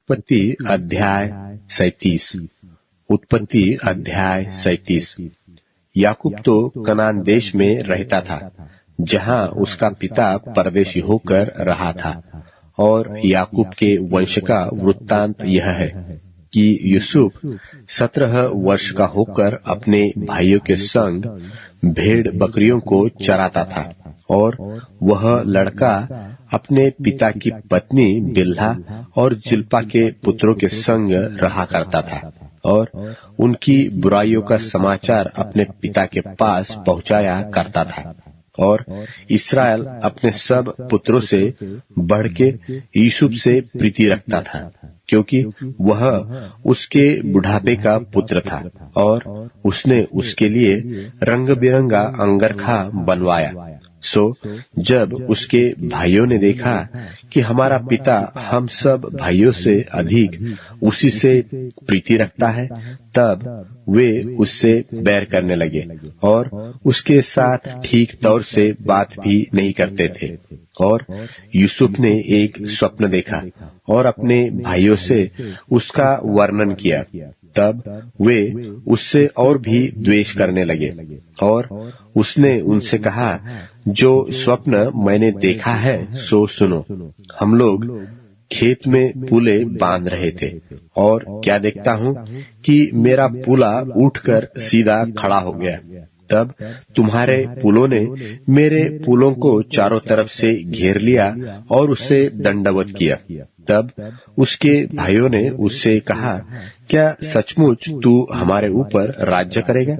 उत्पत्ति अध्याय 37। उत्पत्ति अध्याय 37। याकूब तो कनान देश में रहता था, जहाँ उसका पिता परदेशी होकर रहा था। और याकूब के वंश का वृत्तांत यह है कि यूसुफ 17 वर्ष का होकर अपने भाइयों के संग भेड़ बकरियों को चराता था, और वह लड़का अपने पिता की पत्नी बिल्हा और जिल्पा के पुत्रों के संग रहा करता था, और उनकी बुराइयों का समाचार अपने पिता के पास पहुंचाया करता था। और इस्राएल अपने सब पुत्रों से बढ़ के यूसुफ से प्रीति रखता था, क्योंकि वह उसके बुढ़ापे का पुत्र था, और उसने उसके लिए रंग बिरंगा अंगरखा बनवाया। सो जब उसके भाइयों ने देखा कि हमारा पिता हम सब भाइयों से अधिक उसी से प्रीति रखता है, तब वे उससे बैर करने लगे और उसके साथ ठीक तौर से बात भी नहीं करते थे। और यूसुफ ने एक स्वप्न देखा और अपने भाइयों से उसका वर्णन किया। तब वे उससे और भी द्वेष करने लगे, और उसने उनसे कहा, जो स्वप्न मैंने देखा है सो सुनो। हम लोग खेत में पुले बांध रहे थे, और क्या देखता हूँ कि मेरा पुला उठकर सीधा खड़ा हो गया। तब तुम्हारे पुलों ने मेरे पुलों को चारों तरफ से घेर लिया और उससे दंडवत किया। तब उसके भाइयों ने उससे कहा, क्या सचमुच तू हमारे ऊपर राज्य करेगा?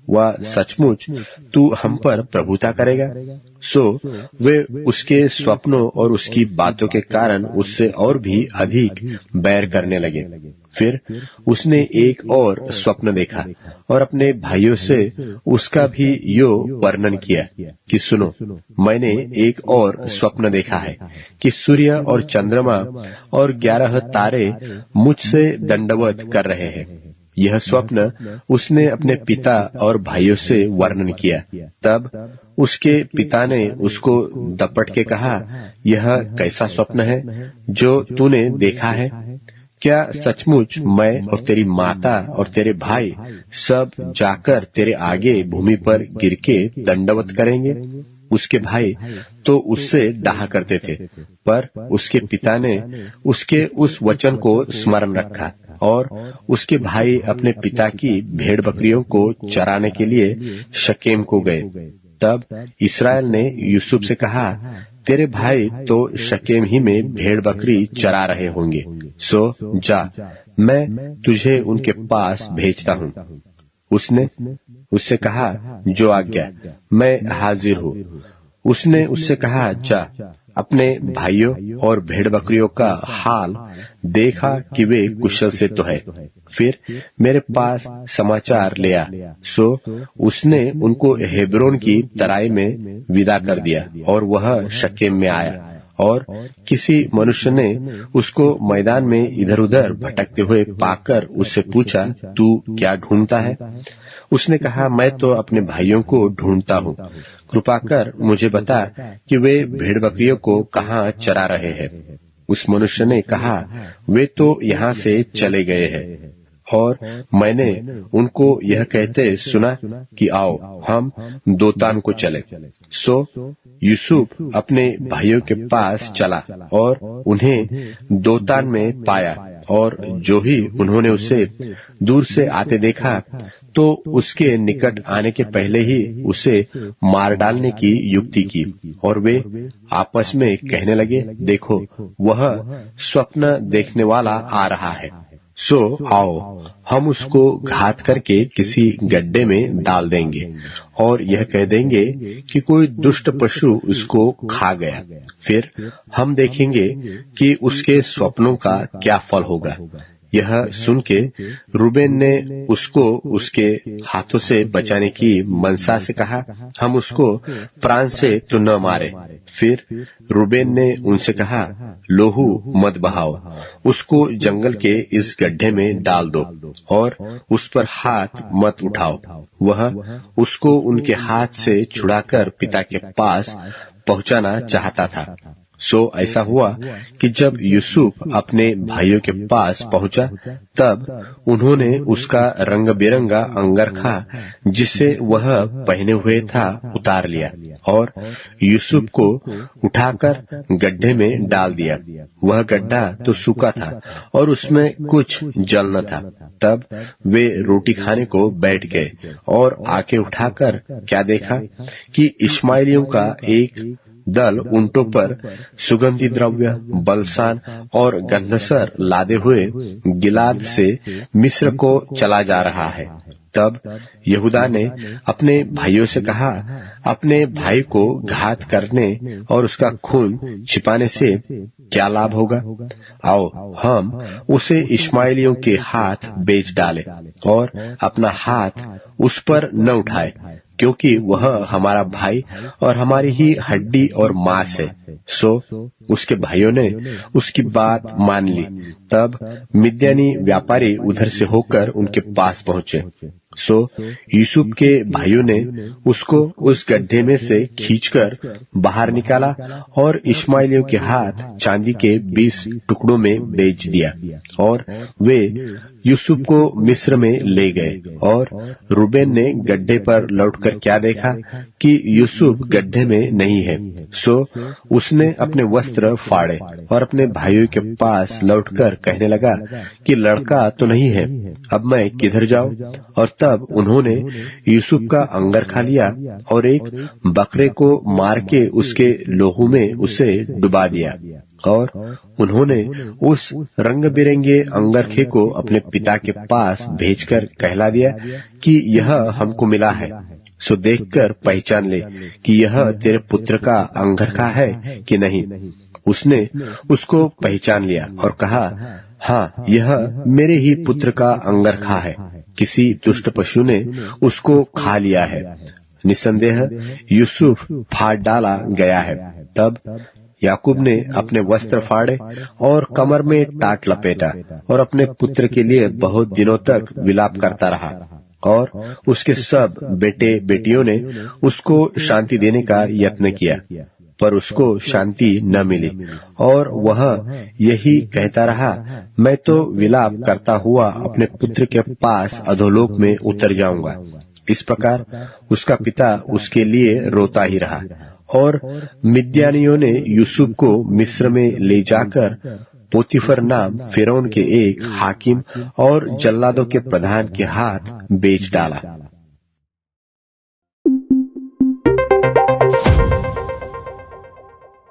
व सचमुच तू हम पर प्रभुता करेगा? सो वे उसके स्वप्नों और उसकी बातों के कारण उससे और भी अधिक बैर करने लगे। फिर उसने एक और स्वप्न देखा और अपने भाइयों से उसका भी यो वर्णन किया कि सुनो, मैंने एक और स्वप्न देखा है कि सूर्य और चंद्रमा और 11 तारे मुझसे दंडवत कर रहे हैं। यह स्वप्न उसने अपने पिता और भाइयों से वर्णन किया। तब उसके पिता ने उसको दपट के कहा, यह कैसा स्वप्न है जो तूने देखा है? क्या सचमुच मैं और तेरी माता और तेरे भाई सब जाकर तेरे आगे भूमि पर गिर के दंडवत करेंगे? उसके भाई तो उससे डाहा करते थे, पर उसके पिता ने उसके उस वचन को स्मरण रखा, और उसके भाई अपने पिता की भेड़ बकरियों को चराने के लिए शकेम को गए। तब इस्राएल ने यूसुफ से कहा, तेरे भाई तो शकेम ही में भेड़ बकरी चरा रहे होंगे, सो जा, मैं तुझे उनके पास भेजता हूँ। उसने उससे कहा, जो आज्ञा, मैं हाजिर हूँ। उसने उससे कहा, जा, अपने भाइयों और भेड़ बकरियों का हाल देखा कि वे कुशल से तो है, फिर मेरे पास समाचार ले आ। सो उसने उनको हेब्रोन की तराई में विदा कर दिया, और वह शकेम में आया। और किसी मनुष्य ने उसको मैदान में इधर उधर भटकते हुए पाकर उससे पूछा, तू क्या ढूंढता है? उसने कहा, मैं तो अपने भाइयों को ढूंढता हूँ। कृपा कर मुझे बता कि वे भेड़ बकरियों को कहाँ चरा रहे हैं। उस मनुष्य ने कहा, वे तो यहाँ से चले गए हैं, और मैंने उनको यह कहते सुना कि आओ हम दोतान को चले। सो यूसुफ अपने भाइयों के पास चला और उन्हें दोतान में पाया, और जो ही उन्होंने उसे दूर से आते देखा तो उसके निकट आने के पहले ही उसे मार डालने की युक्ति की। और वे आपस में कहने लगे, देखो, वह स्वप्न देखने वाला आ रहा है, सो आओ हम उसको घात करके किसी गड्ढे में डाल देंगे, और यह कह देंगे कि कोई दुष्ट पशु उसको खा गया। फिर हम देखेंगे कि उसके स्वप्नों का क्या फल होगा। यह सुन के रूबेन ने उसको उसके हाथों से बचाने की मनसा से कहा, हम उसको प्राण से तो न मारे। फिर रूबेन ने उनसे कहा, लोहू मत बहाओ, उसको जंगल के इस गड्ढे में डाल दो और उस पर हाथ मत उठाओ। वह उसको उनके हाथ से छुड़ाकर पिता के पास पहुंचाना चाहता था। सो ऐसा हुआ कि जब यूसुफ अपने भाइयों के पास पहुंचा, तब उन्होंने उसका रंग बिरंगा अंगरखा जिसे वह पहने हुए था उतार लिया और यूसुफ को उठाकर गड्ढे में डाल दिया। वह गड्ढा तो सूखा था और उसमें कुछ जल न था। तब वे रोटी खाने को बैठ गए और आंखें उठाकर क्या देखा कि इश्माएलियों का एक दल ऊंटों पर सुगंधी द्रव्य, बलसान और गंधसर लादे हुए गिलाद से मिस्र को चला जा रहा है। तब यहूदा ने अपने भाइयों से कहा, अपने भाई को घात करने और उसका खून छिपाने से क्या लाभ होगा? आओ हम उसे इश्माएलियों के हाथ बेच डालें और अपना हाथ उस पर न उठाए, क्योंकि वह हमारा भाई और हमारी ही हड्डी और मांस है। सो उसके भाइयों ने उसकी बात मान ली। तब मिद्यानी व्यापारी उधर से होकर उनके पास पहुंचे। सो यूसुफ के भाइयों ने उसको उस गड्ढे में से खींचकर बाहर निकाला और इश्माएलियों के हाथ चांदी के 20 टुकड़ों में बेच दिया और वे यूसुफ को मिस्र में ले गए। और रूबेन ने गड्ढे पर लौटकर क्या देखा कि यूसुफ गड्ढे में नहीं है। सो उसने अपने वस्त्र फाड़े और अपने भाइयों के पास लौटकर कहने लगा कि लड़का तो नहीं है, अब मैं किधर जाऊं? और तब उन्होंने यूसुफ का अंगरखा लिया और एक बकरे को मार के उसके लोहू में उसे डुबा दिया और उन्होंने उस रंग बिरंगे अंगरखे को अपने पिता के पास भेजकर कहला दिया कि यह हमको मिला है, सो देखकर पहचान ले कि यह तेरे पुत्र का अंगरखा है कि नहीं। उसने उसको पहचान लिया और कहा, हाँ, यह मेरे ही पुत्र का अंगरखा है, किसी दुष्ट पशु ने उसको खा लिया है। निसंदेह यूसुफ फाड़ डाला गया है। तब याकूब ने अपने वस्त्र फाड़े और कमर में टाट लपेटा और अपने पुत्र के लिए बहुत दिनों तक विलाप करता रहा। और उसके सब बेटे बेटियों ने उसको शांति देने का यत्न किया, पर उसको शांति न मिली और वह यही कहता रहा, मैं तो विलाप करता हुआ अपने पुत्र के पास अधोलोक में उतर जाऊंगा। इस प्रकार उसका पिता उसके लिए रोता ही रहा। और मिद्यानियों ने यूसुफ को मिस्र में ले जाकर पोतीफर नाम फिरौन के एक हाकिम और जल्लादों के प्रधान के हाथ बेच डाला।